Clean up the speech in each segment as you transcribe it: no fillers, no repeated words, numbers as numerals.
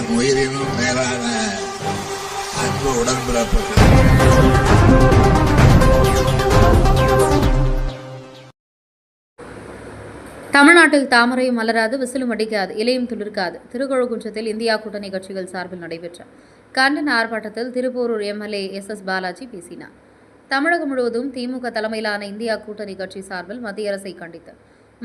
என் உயிரினும் மேலான அன்பு உடன்பிறப்புகள். தமிழ்நாட்டில் தாமரையும் மலராது, விசிலும் அடிக்காது, இலையும் துளிர்க்காது. திருக்கழுக்குன்றத்தில் இந்தியா கூட்டணி கட்சிகள் சார்பில் நடைபெற்ற கண்டன ஆர்ப்பாட்டத்தில் திருப்போரூர் எம்எல்ஏ எஸ் பாலாஜி பேசினார். தமிழகம் முழுவதும் திமுக தலைமையிலான இந்தியா கூட்டணி கட்சி சார்பில் மத்திய அரசை கண்டித்து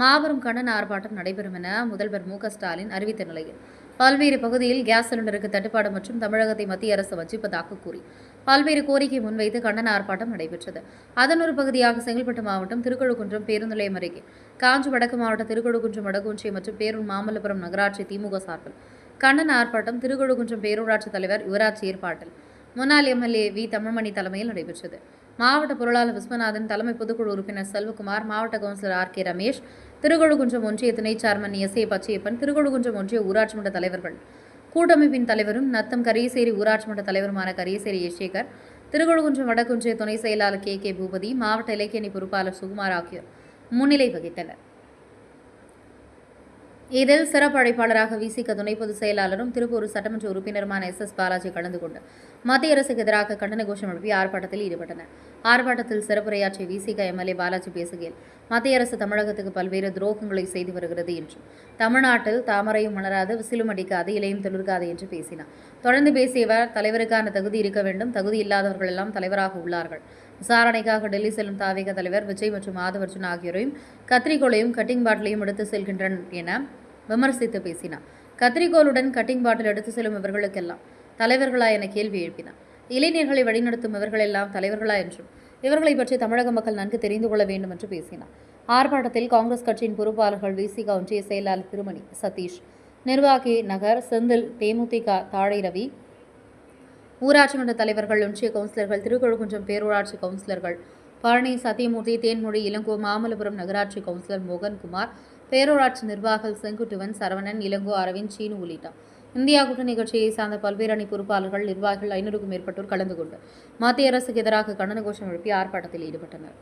மாபெரும் கண்டன ஆர்ப்பாட்டம் நடைபெறும் என முதல்வர் மு.க.ஸ்டாலின் அறிவித்த நிலையில் பல்வேறு பகுதியில் கேஸ் சிலிண்டருக்கு தட்டுப்பாடு மற்றும் தமிழகத்தை மத்திய அரசு வஞ்சிப்பதாக கூறி பல்வேறு கோரிக்கை முன்வைத்து கண்டன ஆர்ப்பாட்டம் நடைபெற்றது. அதன் ஒரு பகுதியாக செங்கல்பட்டு மாவட்டம் திருக்கழுக்குன்றம் பேருந்து நிலையம் அருகே காஞ்சி வடக்கு மாவட்ட திருக்கழுக்குன்றம் வடக்குன்றியம் மற்றும் பேரூர் மாமல்லபுரம் நகராட்சி திமுக சார்பில் கண்டன ஆர்ப்பாட்டம் திருக்கழுக்குன்றம் பேரூராட்சி தலைவர் யுவராஜ் ஏற்பாட்டில் முன்னாள் எம்எல்ஏ வி தமிழ்மணி தலைமையில் நடைபெற்றது. மாவட்ட பொருளாளர் விஸ்வநாதன், தலைமை பொதுக்குழு உறுப்பினர் செல்வகுமார், மாவட்ட கவுன்சிலர் ஆர்.கே. ரமேஷ், திருக்கழுக்குன்றம் ஒன்றிய துணை சேர்மன் எஸ்.ஏ. பச்சையப்பன், திருக்கழுக்குன்றம் ஒன்றிய ஊராட்சி மன்ற தலைவர்கள், கூட்டமைப்பின் தலைவரும் நத்தம் கரியசேரி ஊராட்சி மன்ற தலைவருமான கரியசேரி சேகர், திருக்கழுக்குன்றம் வடக்குன்றிய துணை செயலாளர் கே. பூபதி, மாவட்ட இலக்கியணி பொறுப்பாளர் சுகுமார் ஆகியோர் முன்னிலை வகித்தனர். இதில் சிறப்பு அழைப்பாளராக விசிக துணை பொதுச் செயலாளரும் திருப்பூர் சட்டமன்ற உறுப்பினருமான எஸ் பாலாஜி கலந்து கொண்டு மத்திய அரசுக்கு எதிராக கண்டன கோஷம் எழுப்பி ஆர்ப்பாட்டத்தில் ஈடுபட்டனர். ஆர்ப்பாட்டத்தில் சிறப்புரையாற்றிய விசிக எம்எல்ஏ பாலாஜி பேசுகையில், மத்திய அரசு தமிழகத்துக்கு பல்வேறு துரோகங்களை செய்து வருகிறது என்றும், தமிழ்நாட்டில் தாமரையும் மலராது, விசிலும் அடிக்காது, இலையும் துளிர்க்காது என்று பேசினார். தொடர்ந்து பேசியவர், தலைவருக்கான தகுதி இருக்க வேண்டும், தகுதி இல்லாதவர்கள் எல்லாம் தலைவராக உள்ளார்கள். விசாரணைக்காக டெல்லி செல்லும் தாவேக தலைவர் விஜய் மற்றும் ஆதவர்ஜுன் ஆகியோரையும் கத்திரிக்கோளையும் கட்டிங் பாட்டிலையும் எடுத்து செல்கின்றனர் என விமர்சித்து பேசினார். கத்திரிக்கோளுடன் கட்டிங் பாட்டில் எடுத்து செல்லும் இவர்களுக்கெல்லாம் தலைவர்களா என கேள்வி எழுப்பினார். இளைஞர்களை வழிநடத்தும் இவர்களெல்லாம் தலைவர்களா என்றும், இவர்களை பற்றி தமிழக மக்கள் நன்கு தெரிந்து கொள்ள வேண்டும் என்று பேசினார். ஆர்ப்பாட்டத்தில் காங்கிரஸ் கட்சியின் பொறுப்பாளர்கள் விசிக ஒன்றிய செயலாளர் திருமணி சதீஷ், நிர்வாகி நகர் செந்தில், தேமுதிக தாழை ரவி, ஊராட்சி மன்ற தலைவர்கள், ஒன்றிய கவுன்சிலர்கள், திருக்கழுக்குன்றம் பேரூராட்சி கவுன்சிலர்கள் பழனி, சத்தியமூர்த்தி, தேன்மொழி, இளங்கோ, மாமல்லபுரம் நகராட்சி கவுன்சிலர் மோகன்குமார், பேரூராட்சி நிர்வாகிகள் செங்குட்டுவன், சரவணன், இளங்கோ, அரவிந்த், சீனு உள்ளிட்ட இந்தியா கூட்டணி கட்சியை சார்ந்த பல்வேறு அணி பொறுப்பாளர்கள், நிர்வாகிகள் 500க்கும் மேற்பட்டோர் கலந்து கொண்டு மத்திய அரசுக்கு எதிராக கண்டன கோஷம் எழுப்பி ஆர்ப்பாட்டத்தில் ஈடுபட்டனர்.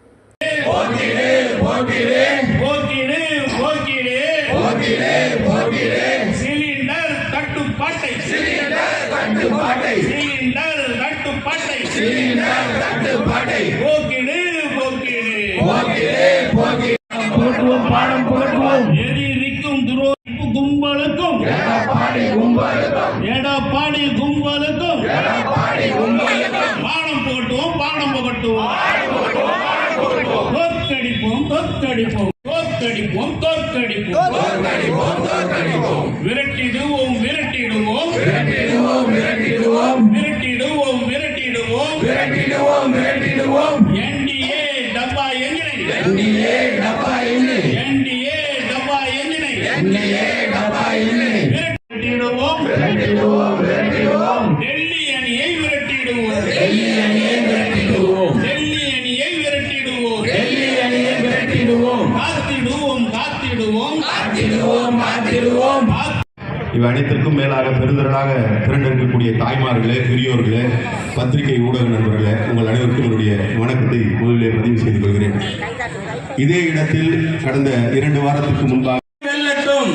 கும்பலுக்கும் எடப்பாடி கும்பலுக்கும் பாடம் போட்டுவோம், பாடம் புகட்டுவோம், தோற்கடிப்போம், தோற்கடிப்போம், தோற்கடிப்போம், தோற்கடிப்போம், விரட்டிடுவோம், விரட்டிடுவோம், விரட்டிடுவோம், விரட்டிடுவோம், விரட்டிடுவோம், விரட்டிடுவோம், விரட்டிடுவோம், விரட்டிடுவோம். என்டிஏ டப்பா எங்கினை, என்டிஏ டப்பா எங்கினை, என்டிஏ டப்பா எங்கினை, என்டிஏ டப்பா எங்கினை, விரட்டிடுவோம், விரட்டிடுவோம், விரட்டிடுவோம். டெல்லி அணியை விரட்டிடுவோம், டெல்லி அணியை விரட்டிடுவோம், டெல்லி அணியை விரட்டிடுவோம், டெல்லி அணியை விரட்டிடுவோம். காத்திடுவோம், காத்திடுவோம், காத்திடுவோம், காத்திடுவோம். இவை அனைத்திற்கும் மேலாக பெருந்திரளாக திரண்டிருக்கக்கூடிய தாய்மார்களே, பெரியோர்களே, பத்திரிகை ஊடக நண்பர்களே, உங்கள் அனைவருக்கும் என்னுடைய வணக்கத்தை முதலிலே பதிவு செய்து கொள்கிறேன். இதே இடத்தில் கடந்த 2 வாரத்துக்கு முன்பாக வெல்லட்டும்,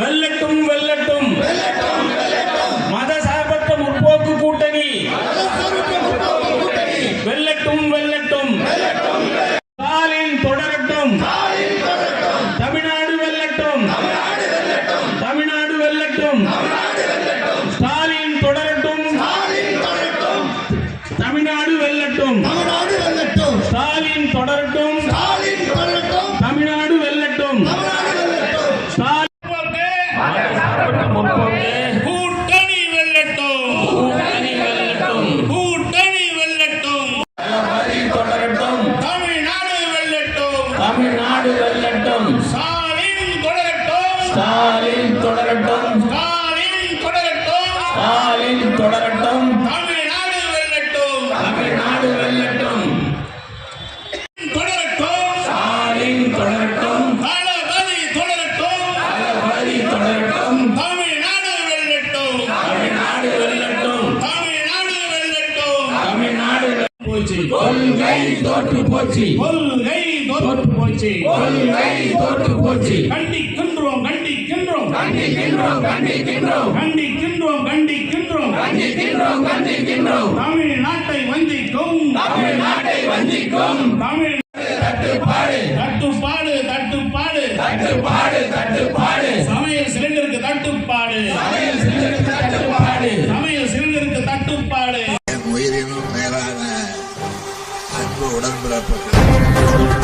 வெல்லட்டும், வெல்லட்டும், மதசார்பற்ற முற்போக்கு கூட்டணி வெல்லட்டும், வெல்லட்டும், ஸ்டாலின் தொடரட்டும், தமிழ்நாடு வெல்லட்டும், தமிழ்நாடு வெல்லட்டும், ஸ்டாலின் தொடரட்டும், தமிழ்நாடு வெல்லட்டும், ஸ்டாலின் தொடரட்டும், தமிழ்நாடு வெல்லட்டும், கூட்டணி வெல்லட்டும், கூட்டணி வெல்லட்டும், கூட்டணி வெல்லட்டும், தொடரட்டும், தமிழ்நாடு வெல்லட்டும், தமிழ்நாடு வெல்லட்டும், ஸ்டாலின் தொடரட்டும், ஸ்டாலின் தொடரட்டும், ஸ்டாலின் தொடரட்டும், ஸ்டாலின் தொடரட்டும், தமிழ்நாடு வெல்லட்டும், தமிழ்நாடு வெல்லட்டும், தொடரட்டும், ஸ்டாலின் தொடரட்டும், தளபதி தொடரட்டும், தளபதி தொடரட்டும், தமிழ்நாடு வெல்லட்டும், தமிழ்நாடு வெல்லட்டும், தமிழ்நாடு வெல்லட்டும், தமிழ்நாடு போச்சு, கொள்கை தோற்று போச்சு, கொள்கை தோற்று போச்சு, கொள்கை தோற்று போச்சு. கண்டிக்கின்றோம், கண்டிக்கின்றோம், கண்டிக்கின்றோம் தமிழ்நாட்டை வஞ்சிக்கும் தமிழ் தட்டுப்பாடு சமையல் சிலிண்டருக்கு தட்டுப்பாடு என் உயிரினும் மேலான அன்பு உடன்பிறப்புகள்